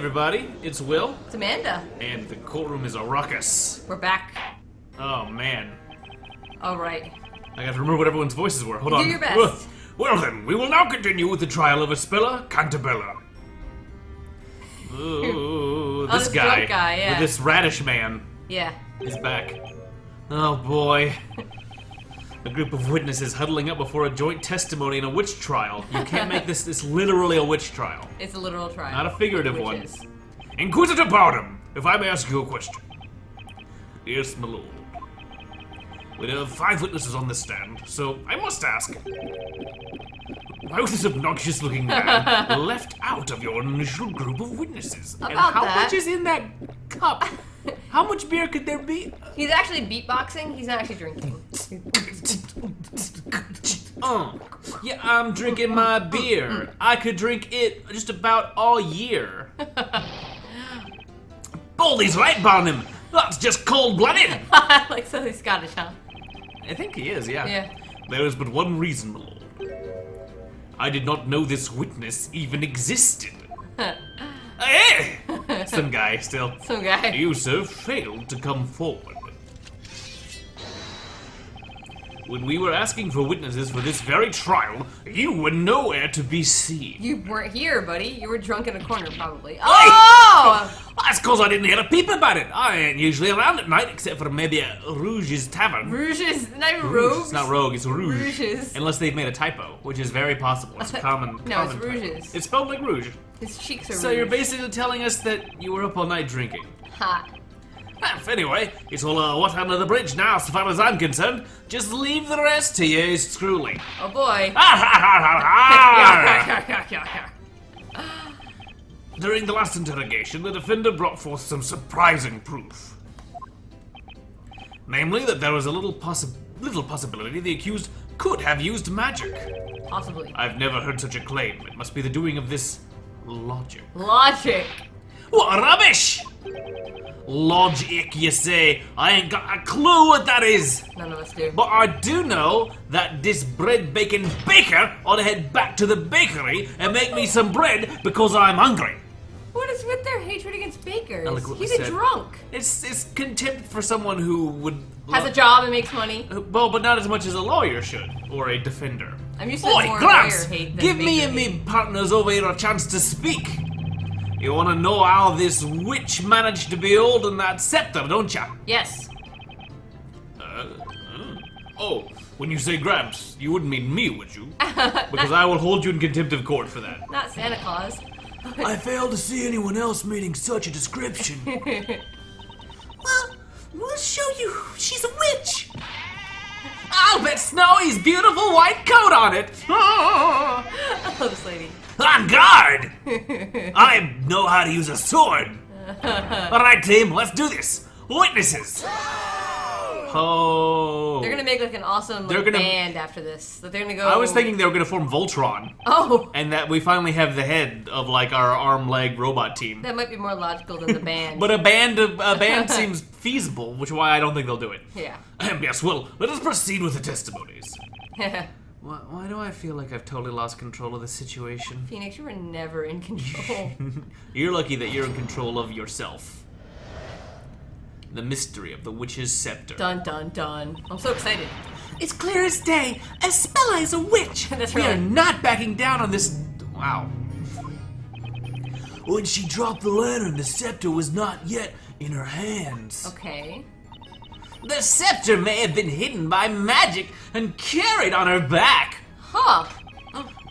everybody, it's Will. It's Amanda. And the courtroom is a ruckus. We're back. Oh, man. All right. I got to remember what everyone's voices were. Hold on. Do your best. Well then, we will now continue with the trial of Espella Cantabella. Ooh, this this drunk guy, yeah. with this radish man Yeah. is back. Oh boy. A group of witnesses huddling up before a joint testimony in a witch trial. You can't make this literally a witch trial. It's a literal trial. Not a figurative one. Witches. Inquisitor Bardem, if I may ask you a question. Yes, my lord. We have 5 witnesses on the stand, so I must ask. Why was this obnoxious-looking man left out of your initial group of witnesses? About and how that. much is in that cup? How much beer could there be? He's actually beatboxing. He's not actually drinking. Yeah, I'm drinking my beer. I could drink it just about all year. Baldy's right, Barnum. That's just cold-blooded. Like something Scottish, huh? I think he is, yeah. Yeah. There is but one reason, my lord. I did not know this witness even existed. Hey! Some guy still. Some guy. You, sir, failed to come forward. When we were asking for witnesses for this very trial, you were nowhere to be seen. You weren't here, buddy. You were drunk in a corner, probably. Oh! That's because I didn't hear a peep about it. I ain't usually around at night, except for maybe at Rouge's Tavern. Rouges, not even rogues. It's not rogue, it's rouge. Rouges. Unless they've made a typo, which is very possible. It's a common. No, it's common typo. rouges. It's spelled like rouge. His cheeks are So you're rouge. basically telling us that you were up all night drinking. Ha. Anyway, it's all water under the bridge now, so far as I'm concerned. Just leave the rest to yours truly. Oh boy. During the last interrogation, the defender brought forth some surprising proof. Namely, that there was a little possibility the accused could have used magic. Possibly. I've never heard such a claim. It must be the doing of this logic. Logic. What rubbish! Logic, you say? I ain't got a clue what that is. None of us do. But I do know that this bread baking baker ought to head back to the bakery and make me some bread because I'm hungry. What is with their hatred against bakers? Eloquently He's a said. drunk. It's contempt for someone who would Has a job and makes money. well, but not as much as a lawyer should or a defender. I'm used to Oi, more Gramps! lawyer hate than Give me baker and hate. me partners over here a chance to speak. You want to know how this witch managed to beholden that scepter, don't ya? Yes. Oh, when you say Gramps, you wouldn't mean me, would you? Because I will hold you in contempt of court for that. Not Santa Claus. I fail to see anyone else meeting such a description. Well, we'll show you. She's a witch. I'll bet Snowy's beautiful white coat on it. I love this lady. On guard! I know how to use a sword. All right, team, let's do this. Witnesses. Oh. They're gonna make like an awesome They're gonna- band after this. That they're gonna go. I was thinking they were gonna form Voltron, Oh, and that we finally have the head of like our arm-leg robot team. that might be more logical than the band. But a band seems feasible, which is why I don't think they'll do it. Yeah. Yes, well, let us proceed with the testimonies. Why do I feel like I've totally lost control of the situation? Phoenix, you were never in control. You're lucky that you're in control of yourself. The mystery of the witch's scepter. Dun dun dun. I'm so excited. It's clear as day. Espella is a witch. That's We right. are not backing down on this. Wow. When she dropped the lantern, the scepter was not yet in her hands. Okay. The scepter may have been hidden by magic and carried on her back. Huh.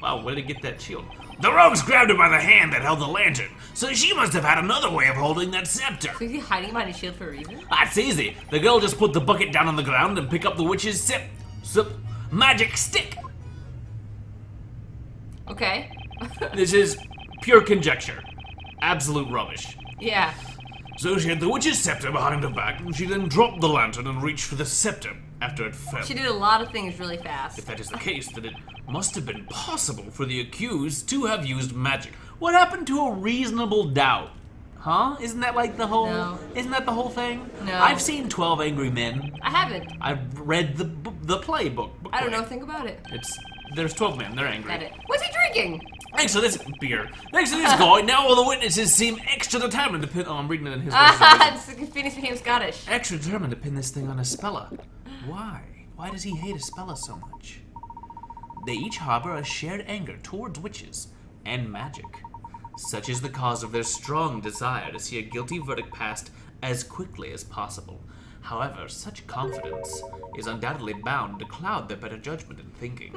Wow, where did he get that shield? The rogues grabbed her by the hand that held the lantern, so she must have had another way of holding that scepter. So is he hiding behind a shield for a reason? That's easy. The girl just put the bucket down on the ground and pick up the witch's magic stick. Okay. This is pure conjecture. Absolute rubbish. Yeah. So she had the witch's scepter behind her back, and she then dropped the lantern and reached for the scepter after it fell. She did a lot of things really fast. If that is the case, then it must have been possible for the accused to have used magic. What happened to a reasonable doubt? Huh? Isn't that like the whole? No. Isn't that the whole thing? No. I've seen 12 Angry Men. I haven't. I've read the playbook. I don't know a thing about it. there's 12 men. They're angry. Got it. What's he drinking? Thanks to this beer. Thanks to this guy, now all the witnesses seem extra determined to pin. Oh, I'm reading it in his version. Phoenix became Scottish. Extra determined to pin this thing on Espella. Why? Why does he hate Espella so much? They each harbor a shared anger towards witches and magic. Such is the cause of their strong desire to see a guilty verdict passed as quickly as possible. However, such confidence is undoubtedly bound to cloud their better judgment and thinking.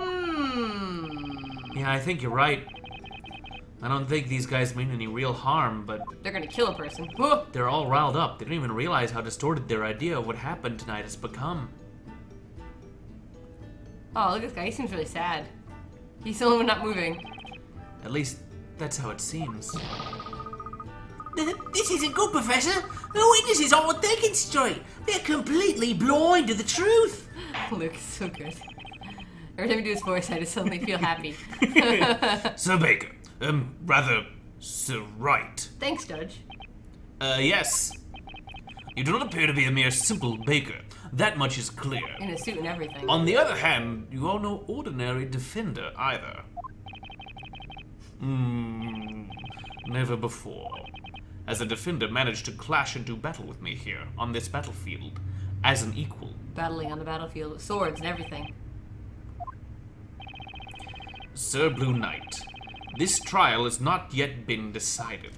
Yeah, I think you're right. I don't think these guys mean any real harm, but... They're gonna kill a person. They're all riled up. They don't even realize how distorted their idea of what happened tonight has become. Oh, look at this guy. He seems really sad. He's the only one not moving. At least, that's how it seems. This isn't good, Professor. The witnesses aren't thinking straight. They're completely blind to the truth. Luke is so good. Every time you do his voice, I just suddenly feel happy. Sir Baker. Rather, Sir Wright. Thanks, Judge. Yes. You do not appear to be a mere simple baker. That much is clear. In a suit and everything. On the other hand, you are no ordinary defender either. Never before has a defender managed to clash into battle with me here, on this battlefield, as an equal. Battling on the battlefield with swords and everything. Sir Blue Knight, this trial has not yet been decided.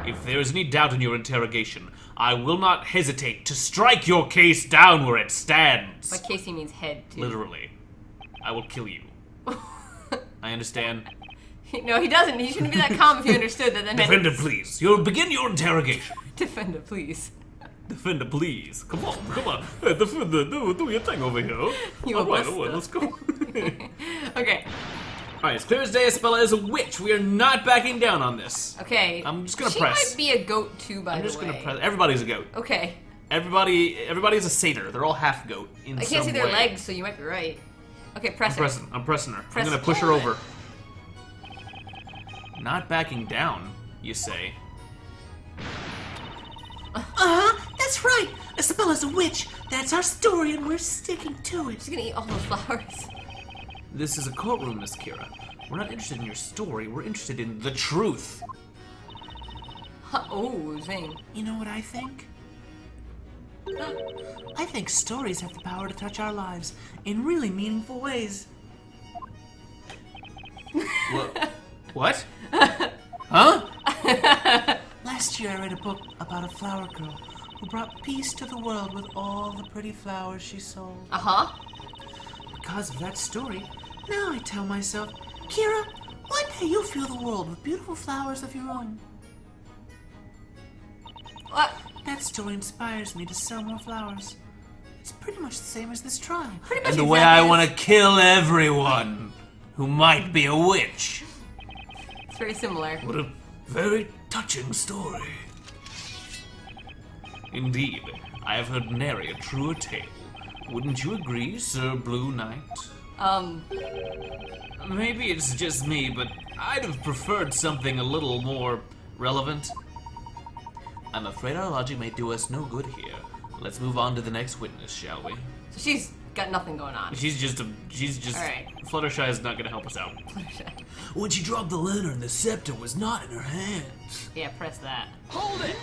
If there is any doubt in your interrogation, I will not hesitate to strike your case down where it stands. By case he means head, too. Literally. I will kill you. I understand. No, he doesn't. He shouldn't be that calm if he understood that. Defender, please. You'll begin your interrogation. Defender, please. Defender, please. Come on, come on. Hey, Defender, do your thing over here. All right, let's go. Okay. All right, it's clear as day Espella is a witch. We are not backing down on this. Okay. I'm just gonna press. She might be a goat too, by the way. I'm just gonna press. Everybody's a goat. Okay. Everybody's a satyr. They're all half goat in some way. I can't see their legs, so you might be right. Okay, press her. I'm pressing her. Press I'm gonna push her over. Not backing down, you say? That's right. Espella's a witch. That's our story, and we're sticking to it. She's gonna eat all those flowers. This is a courtroom, Miss Kira. We're not interested in your story. We're interested in the truth. Oh, zing. You know what I think? I think stories have the power to touch our lives in really meaningful ways. What? Huh? Last year I read a book about a flower girl who brought peace to the world with all the pretty flowers she sold. Uh-huh. Because of that story, now I tell myself, Kira, one day you'll fill the world with beautiful flowers of your own. What? That story inspires me to sell more flowers. It's pretty much the same as this trial. Pretty much And the way I want to kill everyone who might be a witch. It's very similar. What a very touching story. Indeed, I have heard nary a truer tale. Wouldn't you agree, Sir Blue Knight? Maybe it's just me, but I'd have preferred something a little more relevant. I'm afraid our logic may do us no good here. Let's move on to the next witness, shall we? So she's got nothing going on. She's just All right. Fluttershy is not gonna help us out. When she dropped the lantern, the scepter was not in her hands. Yeah, press that. Hold it!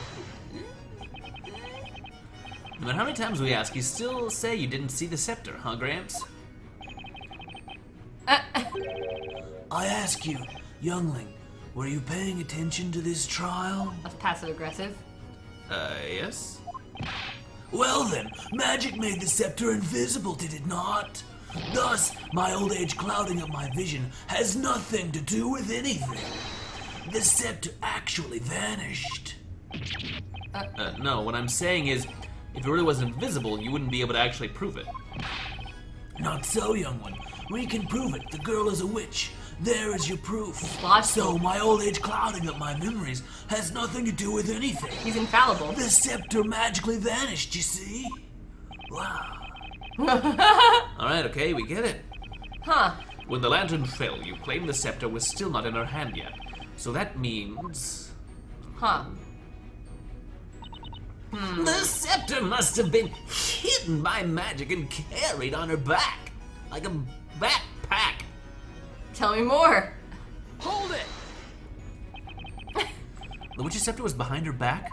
No matter how many times we ask, you still say you didn't see the scepter, huh, Gramps? I ask you, youngling, were you paying attention to this trial? That's passive aggressive. Yes? Well then, magic made the scepter invisible, did it not? Thus, my old age clouding of my vision has nothing to do with anything. The scepter actually vanished. No, what I'm saying is, if it really was invisible, you wouldn't be able to actually prove it. Not so, young one. We can prove it. The girl is a witch. There is your proof. Logical. So my old age clouding of my memories has nothing to do with anything. He's infallible. The scepter magically vanished, you see? Wow. Alright, okay, we get it. Huh. When the lantern fell, you claimed the scepter was still not in her hand yet. So that means... Huh. The scepter must have been hidden by magic and carried on her back. like a backpack. Tell me more. Hold it! The witch's scepter was behind her back?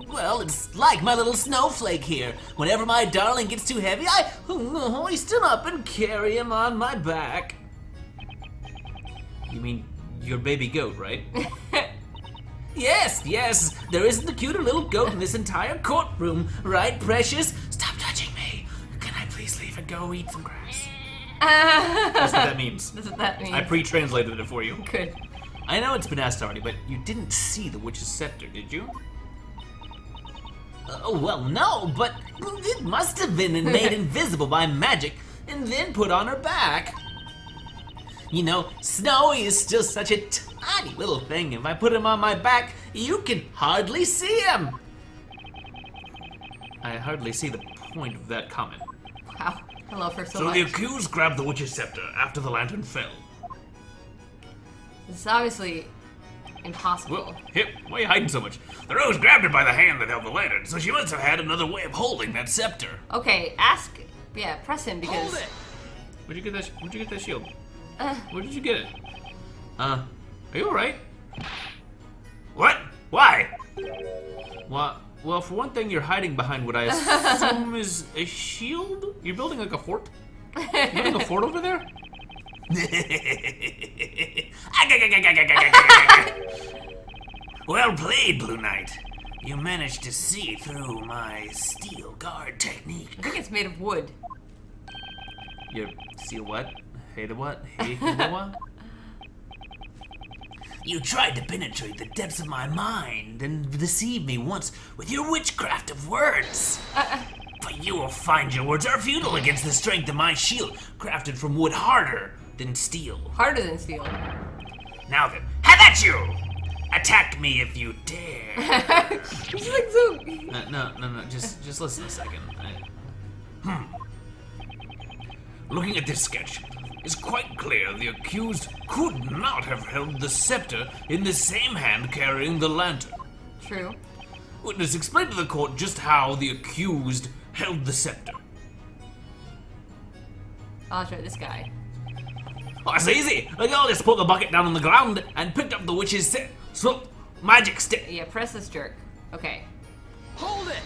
Well, it's like my little snowflake here. Whenever my darling gets too heavy, I hoist him up and carry him on my back. You mean your baby goat, right? Yes, yes. There isn't a cuter little goat in this entire courtroom, right, precious? Stop touching me. Can I please leave and go eat some grass? That's what that means. That's what that means. I pre-translated it for you. Good. I know it's been asked already, but you didn't see the witch's scepter, did you? Well, no, but it must have been made invisible by magic and then put on her back. You know, Snowy is still such a tiny little thing. If I put him on my back, you can hardly see him. I hardly see the point of that comment. Wow. I love her so So much. the accused grabbed the witch's scepter after the lantern fell. This is obviously impossible. Well, Hip, why are you hiding so much? The rose grabbed her by the hand that held the lantern, so she must have had another way of holding that scepter. Okay, press him because. Hold it. Where'd you get that shield? Where did you get it? Are you alright? What? Why? Well, for one thing, you're hiding behind what I assume is a shield? You're building like a fort? You're building a fort over there? Well played, Blue Knight. You managed to see through my steel guard technique. I think it's made of wood. You see what? Hey the what? Hey the what? You tried to penetrate the depths of my mind and deceive me once with your witchcraft of words. But you will find your words are futile against the strength of my shield, crafted from wood harder than steel. Harder than steel. Now then, have at you! Attack me if you dare. She's like so. No. Just listen a second. Looking at this sketch, it's quite clear the accused could not have held the scepter in the same hand carrying the lantern. True. Witness, explain to the court just how the accused held the scepter. I'll try this guy. Oh, it's easy. The girl just put the bucket down on the ground and picked up the witch's magic stick. Yeah, press this jerk. Okay. Hold it!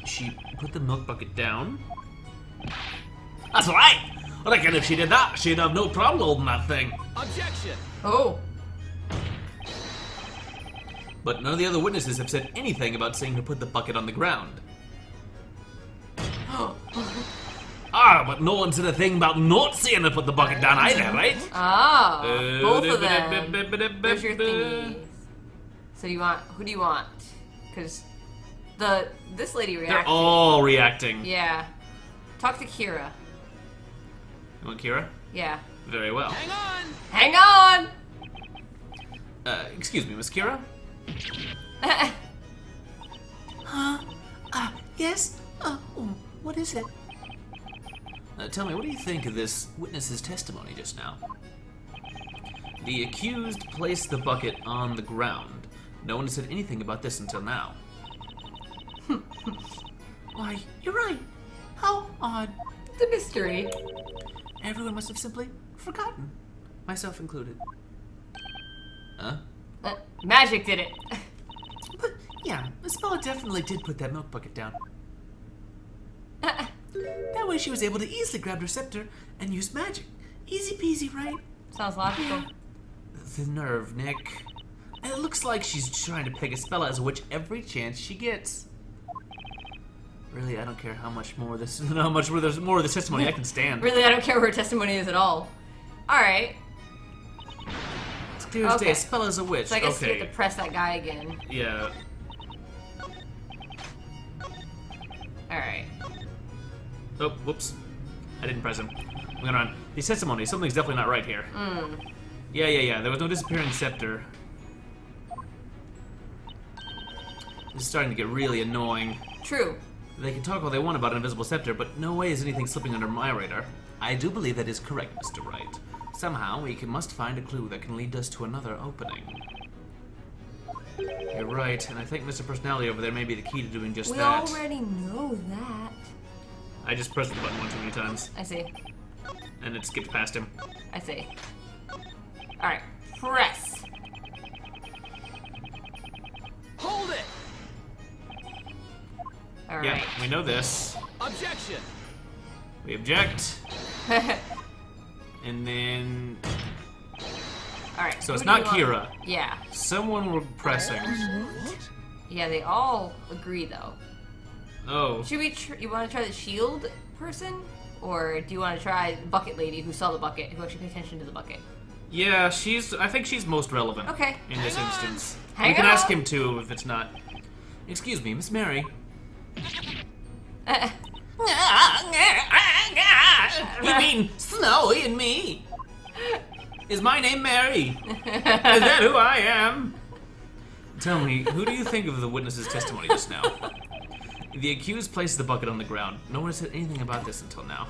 She put the milk bucket down. That's right. I reckon if she did that, she'd have no problem holding that thing. Objection! Oh. But none of the other witnesses have said anything about seeing her put the bucket on the ground. But no one said a thing about not seeing her put the bucket down either, right? Oh, both of them. There's your thingies. So who do you want? Because this lady reacted. They're all reacting. Yeah. Talk to Kira. You want Kira? Yeah. Very well. Hang on! Hang on! Excuse me, Miss Kira? Yes? What is it? Tell me, what do you think of this witness's testimony just now? The accused placed the bucket on the ground. No one has said anything about this until now. Why, you're right. How odd. It's a mystery. Everyone must have simply forgotten. Myself included. Huh? Magic did it. But, yeah, Isabella definitely did put that milk bucket down. That way she was able to easily grab her scepter and use magic. Easy peasy, right? Sounds logical. The nerve, Nick. And it looks like she's trying to peg Isabella as a witch every chance she gets. Really, I don't care how much more this, how much more there's more of this testimony I can stand. Really, I don't care where her testimony is at all. Alright. It's clear as day, Okay. Isabella's a witch. So I guess okay. we have to press that guy again. Yeah. Alright. Oh, whoops. I didn't press him. I'm going on. These testimonies, something's definitely not right here. Yeah. There was no disappearing scepter. This is starting to get really annoying. True. They can talk all they want about an invisible scepter, but no way is anything slipping under my radar. I do believe that is correct, Mr. Wright. Somehow, we must find a clue that can lead us to another opening. You're right, and I think Mr. Personality over there may be the key to doing just We that. already know that. I just pressed the button one too many times, I see. and it skipped past him. I see. Alright, press. Hold it! Alright. Yeah, we know this. Objection! We object, and then... Alright. So it's who do not you want? Kira. Yeah. Someone we're pressing. Yeah, they all agree though. Oh. Should we? You want to try the shield person, or do you want to try the bucket lady who saw the bucket, who actually paid attention to the bucket? Yeah, I think she's most relevant. Okay. In this instance. Hang we can on. ask him too if it's not. Excuse me, Miss Mary. You mean Snowy and me? Is my name Mary? Is that who I am? Tell me, who do you think of the witness's testimony just now? The accused placed the bucket on the ground. No one has said anything about this until now.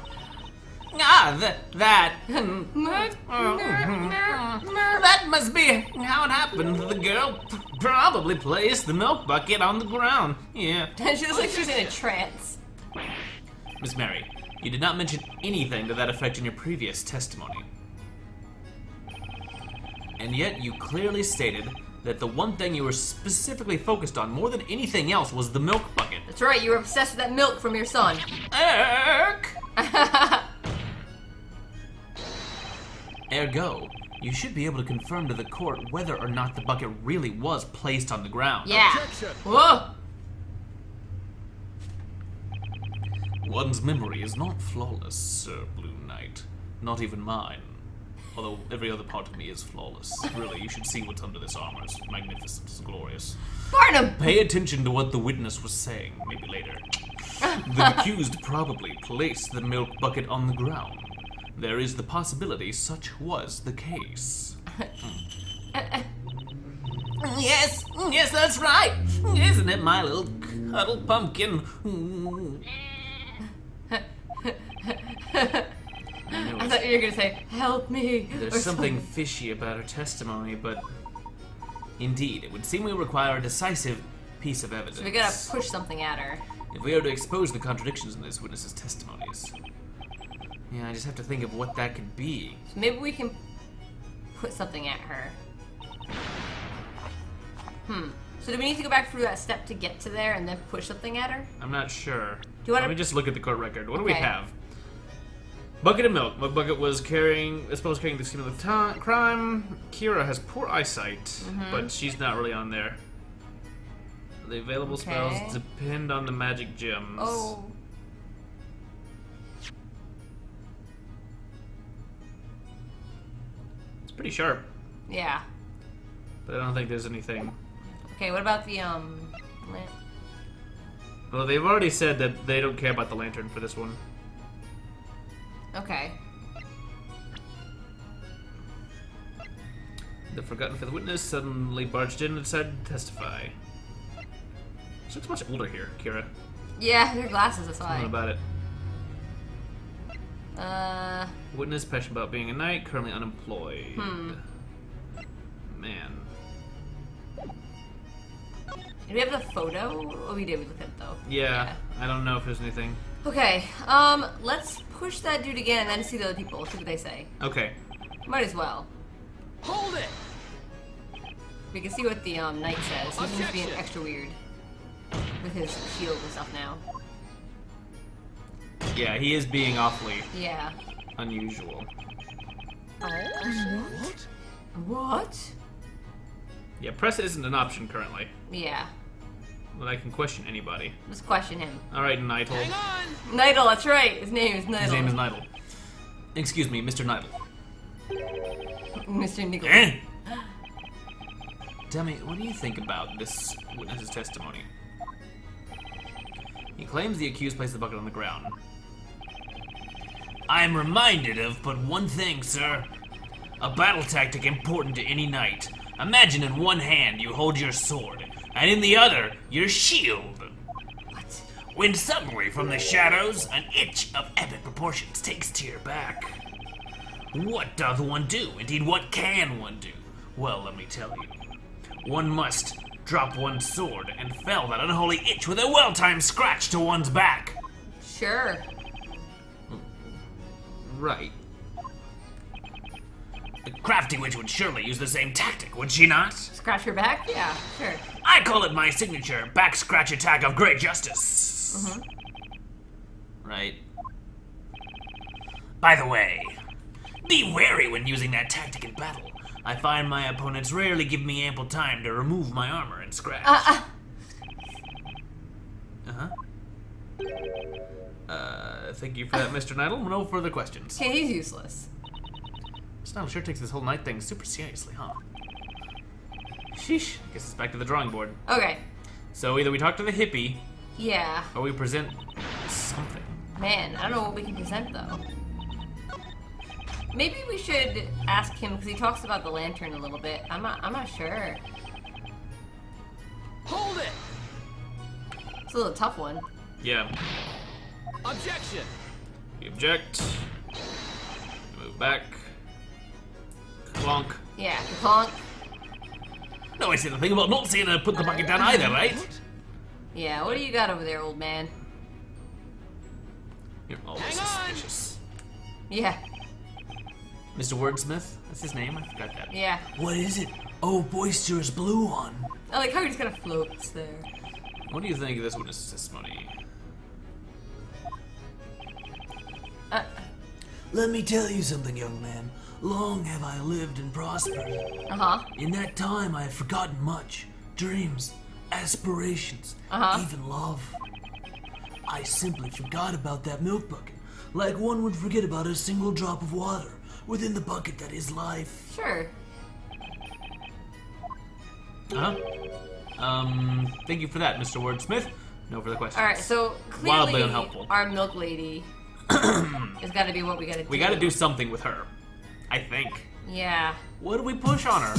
That must be how it happened. The girl probably placed the milk bucket on the ground. Yeah. She looks like she's in a trance. Miss Mary, you did not mention anything to that effect in your previous testimony. And yet you clearly stated that the one thing you were specifically focused on more than anything else was the milk bucket. That's right, you were obsessed with that milk from your son. Ergo, you should be able to confirm to the court whether or not the bucket really was placed on the ground. Yeah. Whoa. One's memory is not flawless, Sir Blue Knight. Not even mine. Although every other part of me is flawless. Really, you should see what's under this armor. It's magnificent, it's glorious. Barnum. Pay attention to what the witness was saying, maybe later. The accused probably placed the milk bucket on the ground. There is the possibility such was the case. Yes, that's right. Isn't it, my little cuddle pumpkin? I thought you were gonna say, "Help me." There's or something fishy about her testimony, but indeed, it would seem we require a decisive piece of evidence. So we gotta push something at her. If we are to expose the contradictions in this witness's testimonies. Yeah, I just have to think of what that could be. So maybe we can put something at her. So do we need to go back through that step to get to there and then push something at her? I'm not sure. Do you want Let me just look at the court record. What do we Okay. have? Bucket of milk. What bucket was carrying the scene of the crime? Kira has poor eyesight, but she's not really on there. The available Okay. spells depend on the magic gems. Oh. It's pretty sharp, Yeah. but I don't think there's anything. Okay, what about the, lamp? Well, they've already said that they don't care about the lantern for this one. Okay. The forgotten fifth witness suddenly barged in and decided to testify. She looks much older here, Kira. Yeah, her glasses, that's Something why. about it. Witness passionate about being a knight, currently unemployed. Man. Did we have the photo? Oh, we did. We looked at it, though. Yeah, I don't know if there's anything. Okay, let's push that dude again and then see the other people. See what they say. Okay. Might as well. Hold it! We can see what the, knight says. He seems being extra weird. With his shield and stuff now. Yeah, he is being awfully Yeah. unusual. What? What? Yeah, press isn't an option currently, Yeah. but I can question anybody. Let's question him. Alright, Nightle. Hang on! Nidal, that's right. His name is Nidal. His name is Nightle. Excuse me, Mr. Nightle. Mr. Nicholas. Eh? Tell me, what do you think about this witness's testimony? He claims the accused placed the bucket on the ground. I am reminded of but one thing, sir. A battle tactic important to any knight. Imagine in one hand you hold your sword, and in the other, your shield. What? When suddenly from the shadows, an itch of epic proportions takes to your back. What doth one do? Indeed, what can one do? Well, let me tell you. One must drop one's sword and fell that unholy itch with a well-timed scratch to one's back. Sure. Right. The crafty witch would surely use the same tactic, would she not? Scratch your back? Yeah, sure. I call it my signature back scratch attack of great justice. Mm-hmm. Right. By the way, be wary when using that tactic in battle. I find my opponents rarely give me ample time to remove my armor and scratch. Uh-huh. Thank you for that, Mr. Niddle. No further questions. Okay, he's useless. Snidle sure takes this whole night thing super seriously, huh? Sheesh. Guess it's back to the drawing board. Okay. So either we talk to the hippie, Yeah. or we present something. Man, I don't know what we can present though. Maybe we should ask him because he talks about the lantern a little bit. I'm not sure. Hold it! It's a little tough one. Yeah. Objection! We object. Move back. Clonk. Yeah, clonk. No, I said the thing about not seeing her put the bucket down either, right? Yeah, what do you got over there, old man? You're always Hang on. suspicious. Yeah, Mr. Wordsmith? That's his name? I forgot that. yeah. What is it? Oh, boisterous blue one. I like how he just kind of floats there. What do you think of this witness testimony? Let me tell you something, young man. Long have I lived and prospered. Uh-huh. In that time, I have forgotten much. Dreams, aspirations, even love. I simply forgot about that milk bucket, like one would forget about a single drop of water within the bucket that is life. Sure. Thank you for that, Mr. Wordsmith. No further questions. Alright, so Wildly clearly unhelpful. our milk lady has got to be what we got to do. We gotta do something with her. I think. Yeah. What do we push on her?